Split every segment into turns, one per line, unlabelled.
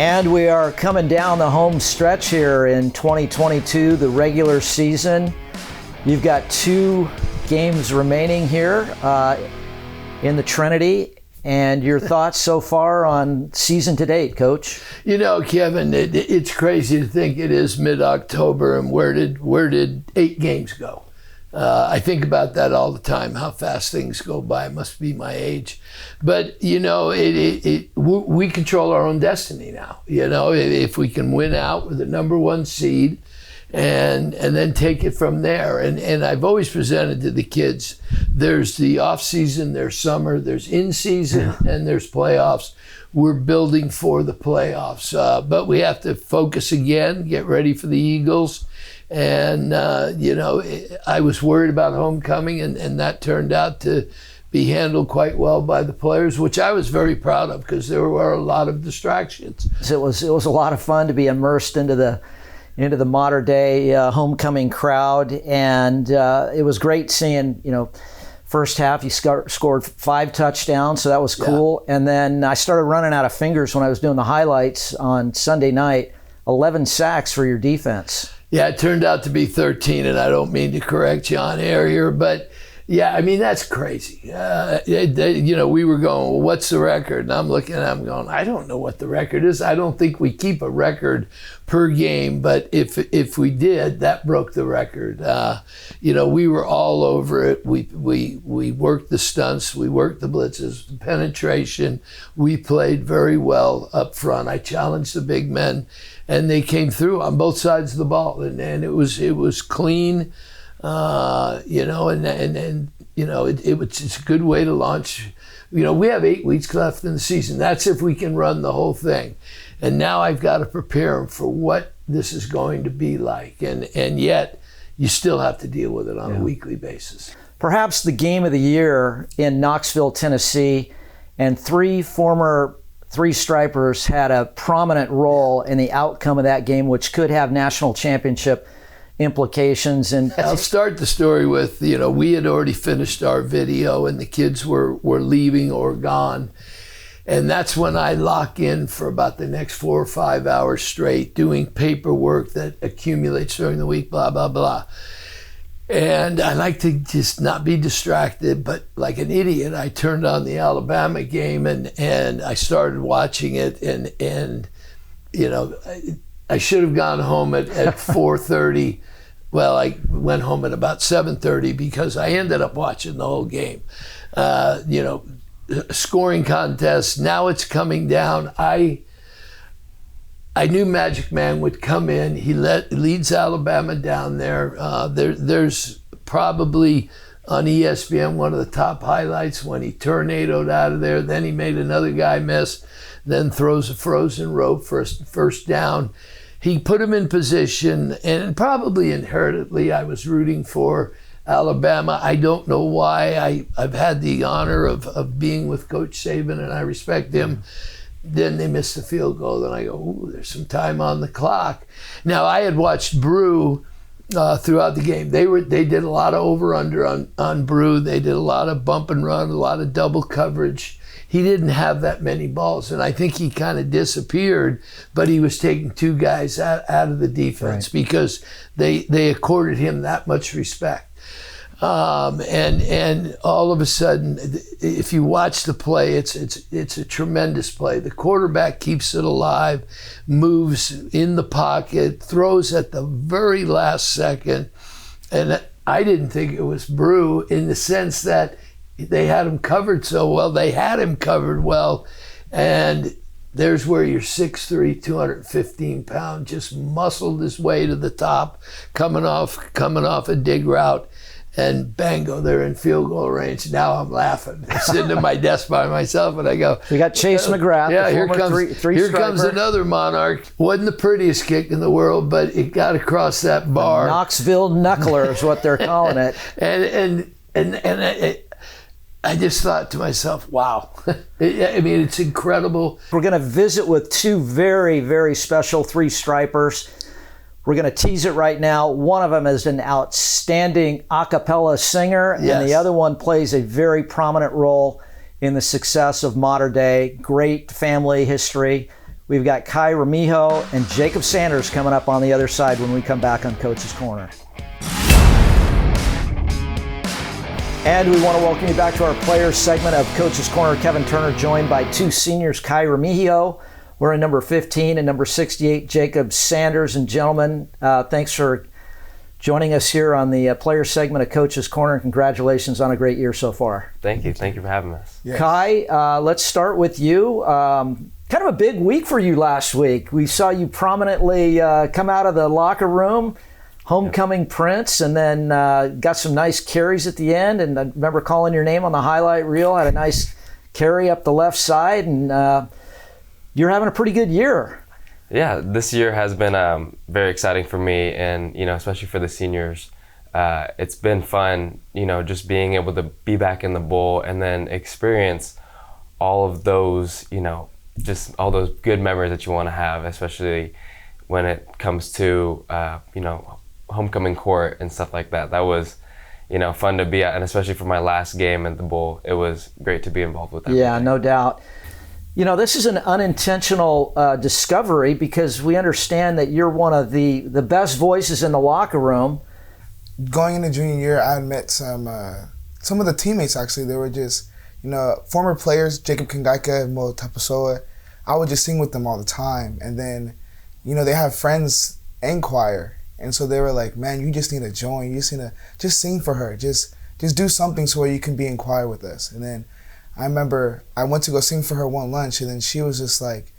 And we are coming down the home stretch here in 2022, the regular season. You've got 2 games remaining here in the Trinity. And your thoughts so far on season to date, Coach?
You know, Kevin, it's crazy to think it is mid-October, and where did 8 games go? I think about that all the time, how fast things go by. It must be my age. But, you know, we control our own destiny now. You know, if we can win out with the number 1 seed and then take it from there. And I've always presented to the kids, there's the off season, there's summer, there's in season, and there's playoffs. We're building for the playoffs. But we have to focus again, get ready for the Eagles. And, you know, I was worried about homecoming, and that turned out to be handled quite well by the players, which I was very proud of because there were a lot of distractions.
It was a lot of fun to be immersed into the modern day homecoming crowd, and it was great seeing, you know, first half you scored 5 touchdowns, so that was cool. Yeah. And then I started running out of fingers when I was doing the highlights on Sunday night. 11 sacks for your defense.
Yeah, it turned out to be 13, and I don't mean to correct you on air here, but yeah, I mean, that's crazy. You know, we were going, well, what's the record? And I'm looking at them going, I don't know what the record is. I don't think we keep a record per game, but if we did, that broke the record. You know, we were all over it. We worked the stunts, we worked the blitzes, the penetration. We played very well up front. I challenged the big men, and they came through on both sides of the ball, and it was clean. You know, and you know, it's a good way to launch. You know, we have 8 weeks left in the season. That's if we can run the whole thing. And now I've got to prepare them for what this is going to be like. And yet, you still have to deal with it on a weekly basis.
Perhaps the game of the year in Knoxville, Tennessee, and 3 former 3-stripers had a prominent role in the outcome of that game, which could have national championship implications. And
I'll start the story with, you know, we had already finished our video and the kids were leaving or gone. And that's when I lock in for about the next 4 or 5 hours straight doing paperwork that accumulates during the week, blah, blah, blah. And I like to just not be distracted, but like an idiot, I turned on the Alabama game and I started watching it and you know, I should have gone home at 4:30. Well, I went home at about 7:30 because I ended up watching the whole game. You know, scoring contest. Now it's coming down. I knew Magic Man would come in. He leads Alabama down there. There's probably on ESPN one of the top highlights when he tornadoed out of there. Then he made another guy miss. Then throws a frozen rope for a first down. He put him in position, and probably inherently I was rooting for Alabama. I don't know why. I've had the honor of being with Coach Saban, and I respect him. Then they missed the field goal, and I go, ooh, there's some time on the clock. Now, I had watched Brew throughout the game. They did a lot of over-under on Brew. They did a lot of bump and run, a lot of double coverage. He didn't have that many balls, and I think he kind of disappeared, but he was taking 2 guys out of the defense because they accorded him that much respect. And all of a sudden, if you watch the play, it's a tremendous play. The quarterback keeps it alive, moves in the pocket, throws at the very last second, and I didn't think it was Brew in the sense that they had him covered so well. They had him covered well, and there's where your 6'3", 215 pound just muscled his way to the top, coming off a dig route, and bango, they're in field goal range. Now I'm laughing, sitting at my desk by myself, and I go,
we got Chase McGrath.
Yeah, here comes another Monarch. Wasn't the prettiest kick in the world, but it got across that bar.
The Knoxville Knuckler is what they're calling it.
And I just thought to myself, wow. I mean, it's incredible.
We're going to visit with 2 very, very special 3-stripers. We're going to tease it right now. One of them is an outstanding a cappella singer, and the other one plays a very prominent role in the success of modern day. Great family history. We've got Kai Remigio and Jacob Sanders coming up on the other side when we come back on Coach's Corner. And we want to welcome you back to our players segment of Coach's Corner. Kevin Turner joined by two seniors, Kai Remigio. We're in number 15 and number 68, Jacob Sanders. And gentlemen, thanks for joining us here on the players segment of Coach's Corner. And congratulations on a great year so far.
Thank you. Thank you for having us.
Yes. Kai, let's start with you. Kind of a big week for you last week. We saw you prominently come out of the locker room, homecoming Prince, and then got some nice carries at the end. And I remember calling your name on the highlight reel, had a nice carry up the left side, and you're having a pretty good year.
Yeah, this year has been very exciting for me, and especially for the seniors. It's been fun, just being able to be back in the bowl and then experience all of those, just all those good memories that you want to have, especially when it comes to, homecoming court and stuff like that. That was, fun to be at, and especially for my last game at the bowl, it was great to be involved with that.
Yeah, no doubt. This is an unintentional discovery because we understand that you're one of the best voices in the locker room.
Going into junior year, I had met some of the teammates, actually. They were just, former players, Jacob Kangaika and Mo Tapasoa. I would just sing with them all the time. And then, they have friends in choir. And so they were like, man, you just need to join. You just need to just sing for her. Just do something so where you can be in choir with us. And then I remember I went to go sing for her one lunch, and then she was just like,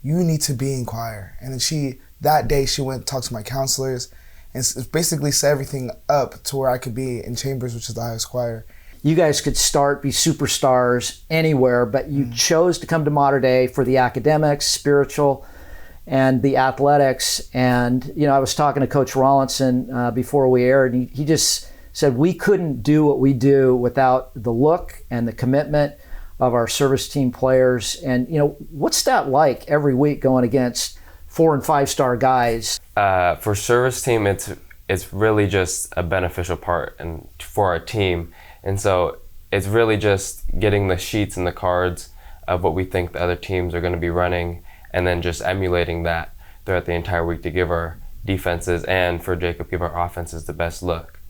you need to be in choir. And then that day she went and talked to my counselors and basically set everything up to where I could be in Chambers, which is the highest choir.
You guys could be superstars anywhere, but you chose to come to Mater Dei for the academics, spiritual, and the athletics. And, I was talking to Coach Rollinson before we aired, and he just said we couldn't do what we do without the look and the commitment of our service team players. And, what's that like every week going against 4- and 5-star guys?
For service team, it's really just a beneficial part and for our team. And so it's really just getting the sheets and the cards of what we think the other teams are going to be running, and then just emulating that throughout the entire week to give our defenses and for Jacob, give our offenses the best look.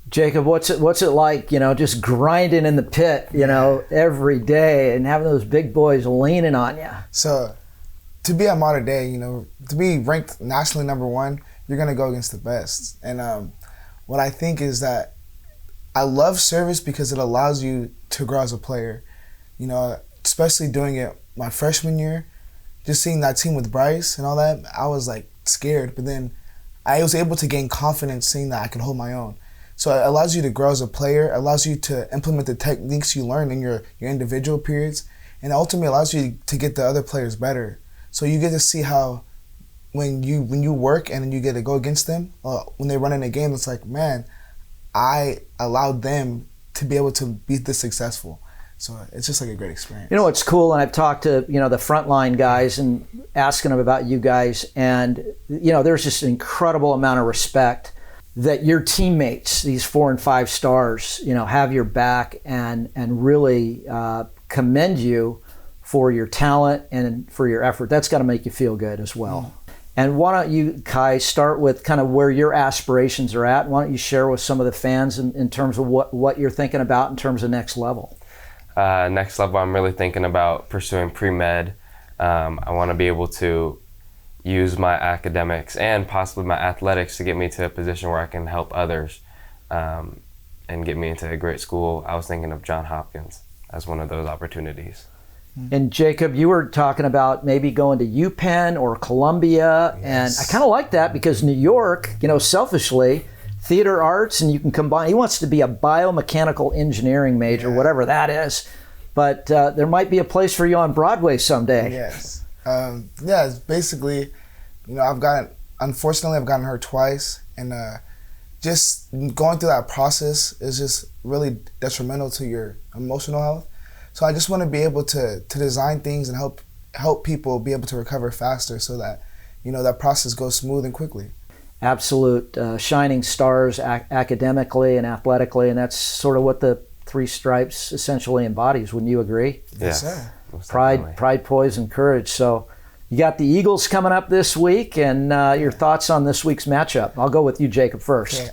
Jacob, what's it like, just grinding in the pit, every day and having those big boys leaning on you?
So to be at Mater Dei, to be ranked nationally number 1, you're going to go against the best. And what I think is that I love service because it allows you to grow as a player, especially doing it my freshman year. Just seeing that team with Bryce and all that, I was like scared, but then I was able to gain confidence seeing that I can hold my own. So it allows you to grow as a player, allows you to implement the techniques you learn in your individual periods, and ultimately allows you to get the other players better. So you get to see how when you work and then you get to go against them, when they run in a game, it's like, man, I allowed them to be able to be this successful. So it's just like a great experience.
It's cool, and I've talked to, the frontline guys and asking them about you guys, and, there's just an incredible amount of respect that your teammates, these 4- and 5-stars, have your back and really commend you for your talent and for your effort. That's got to make you feel good as well. And why don't you, Kai, start with kind of where your aspirations are at? Why don't you share with some of the fans in terms of what you're thinking about in terms of next level?
Next level, I'm really thinking about pursuing pre-med. I want to be able to use my academics and possibly my athletics to get me to a position where I can help others and get me into a great school. I was thinking of Johns Hopkins as one of those opportunities.
And Jacob, you were talking about maybe going to UPenn or Columbia, yes. And I kind of like that because New York, selfishly, theater arts, and you can combine. He wants to be a biomechanical engineering major, whatever that is. But there might be a place for you on Broadway someday.
Yes. It's basically, I've gotten hurt twice, and just going through that process is just really detrimental to your emotional health. So I just want to be able to design things and help people be able to recover faster so that, that process goes smooth and quickly.
Absolute shining stars academically and athletically, and that's sort of what the 3 stripes essentially embodies. Wouldn't you agree?
Yes, sir.
Pride, poise, and courage. So You got the Eagles coming up this week, and your thoughts on this week's matchup. I'll go with you, Jacob, first.
Okay,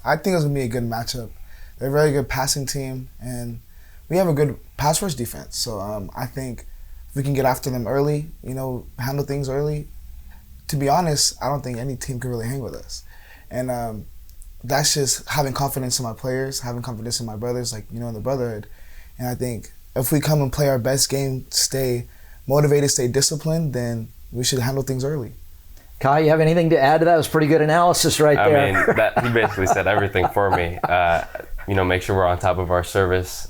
I think it's going to be a good matchup. They're a very good passing team, and we have a good pass rush defense. So I think if we can get after them early, handle things early, to be honest, I don't think any team can really hang with us. And that's just having confidence in my players, having confidence in my brothers, in the brotherhood. And I think if we come and play our best game, stay motivated, stay disciplined, then we should handle things early.
Kai, you have anything to add to that? It was pretty good analysis right there.
I mean, he basically said everything for me. Make sure we're on top of our service,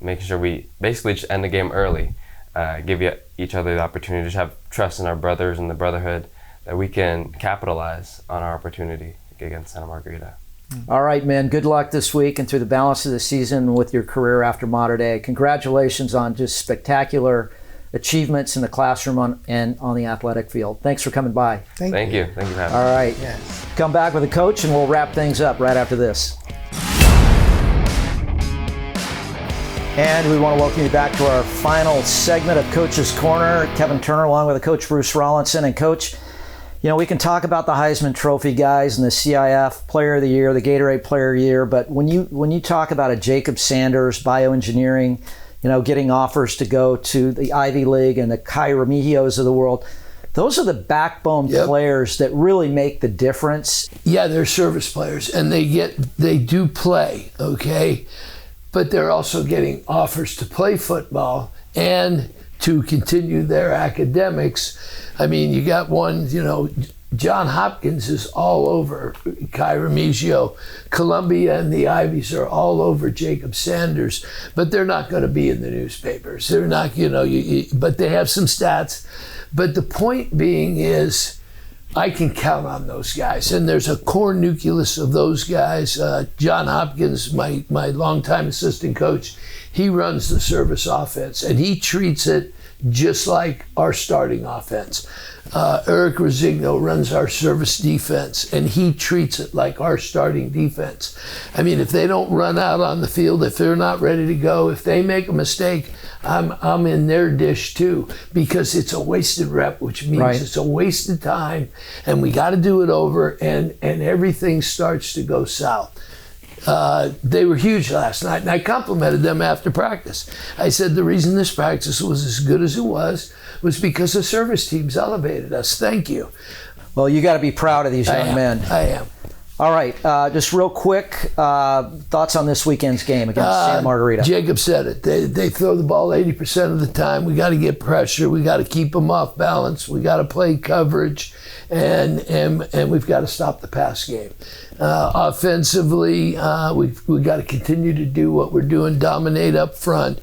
making sure we basically just end the game early, give each other the opportunity to just have trust in our brothers and the brotherhood that we can capitalize on our opportunity against Santa Margarita.
All right, man. Good luck this week and through the balance of the season with your career after Mater Dei. Congratulations on just spectacular achievements in the classroom and on the athletic field. Thanks for coming by.
Thank you. Thank you for having me.
All right.
Yes.
Come back with a coach and we'll wrap things up right after this. And we want to welcome you back to our final segment of Coach's Corner. Kevin Turner along with the coach Bruce Rollinson. And Coach, we can talk about the Heisman Trophy guys and the CIF Player of the Year, the Gatorade Player of the Year, but when you talk about a Jacob Sanders, bioengineering, getting offers to go to the Ivy League and the Kai Remigios of the world, those are the backbone players that really make the difference.
Yeah, they're service players, and they do play, okay? But they're also getting offers to play football and to continue their academics. I mean, you got one, John Hopkins is all over Kai Remigio. Columbia and the Ivies are all over Jacob Sanders, but they're not going to be in the newspapers. They're not, but they have some stats. But the point being is, I can count on those guys, and there's a core nucleus of those guys. John Hopkins, my longtime assistant coach, he runs the service offense, and he treats it just like our starting offense. Eric Rosigno runs our service defense, and he treats it like our starting defense. I mean, if they don't run out on the field, if they're not ready to go, if they make a mistake, I'm in their dish too, because it's a wasted rep, which means it's a wasted time, and we got to do it over, and everything starts to go south. They were huge last night, and I complimented them after practice. I said the reason this practice was as good as it was because the service teams elevated us. Thank you.
Well, you got to be proud of these young men.
I am.
All right, just real quick, thoughts on this weekend's game against Santa Margarita.
Jacob said it. They throw the ball 80% of the time. We got to get pressure. We got to keep them off balance. We got to play coverage, and we've got to stop the pass game. Offensively, we got to continue to do what we're doing, dominate up front,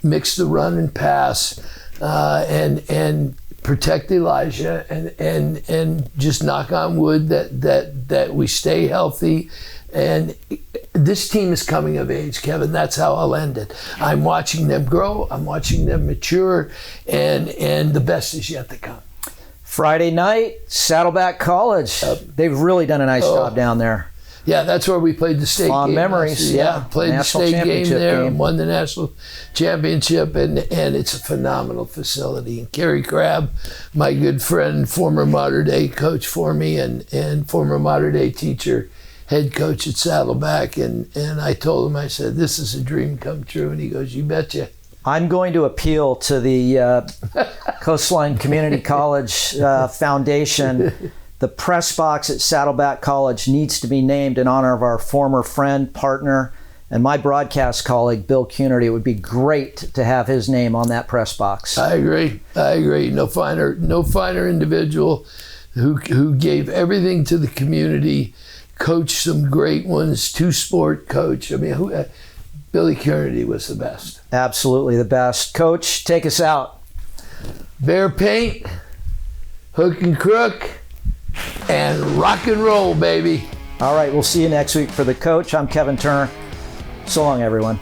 mix the run and pass, and protect Elijah, and just knock on wood that we stay healthy. And this team is coming of age, Kevin. That's how I'll end it. I'm watching them grow. I'm watching them mature, and the best is yet to come.
Friday night, Saddleback College. They've really done a nice job down there.
Yeah, that's where we played the state
Fond
game.
memories, yeah.
Played
National
the state game there and
game.
won the national championship, and it's a phenomenal facility. And Kerry Crabb, my good friend, former Mater Dei coach for me, and former Mater Dei teacher, head coach at Saddleback, and I told him, I said, this is a dream come true, and he goes, you betcha.
I'm going to appeal to the Coastline Community College Foundation. The press box at Saddleback College needs to be named in honor of our former friend, partner, and my broadcast colleague, Bill Cunard. It would be great to have his name on that press box.
I agree. No finer individual who gave everything to the community, coached some great ones, two-sport coach. I mean, Billy Cunard was the best.
Absolutely the best. Coach, take us out.
Bear paint, hook and crook, and rock and roll, baby.
All right, we'll see you next week for the coach. I'm Kevin Turner. So long, everyone.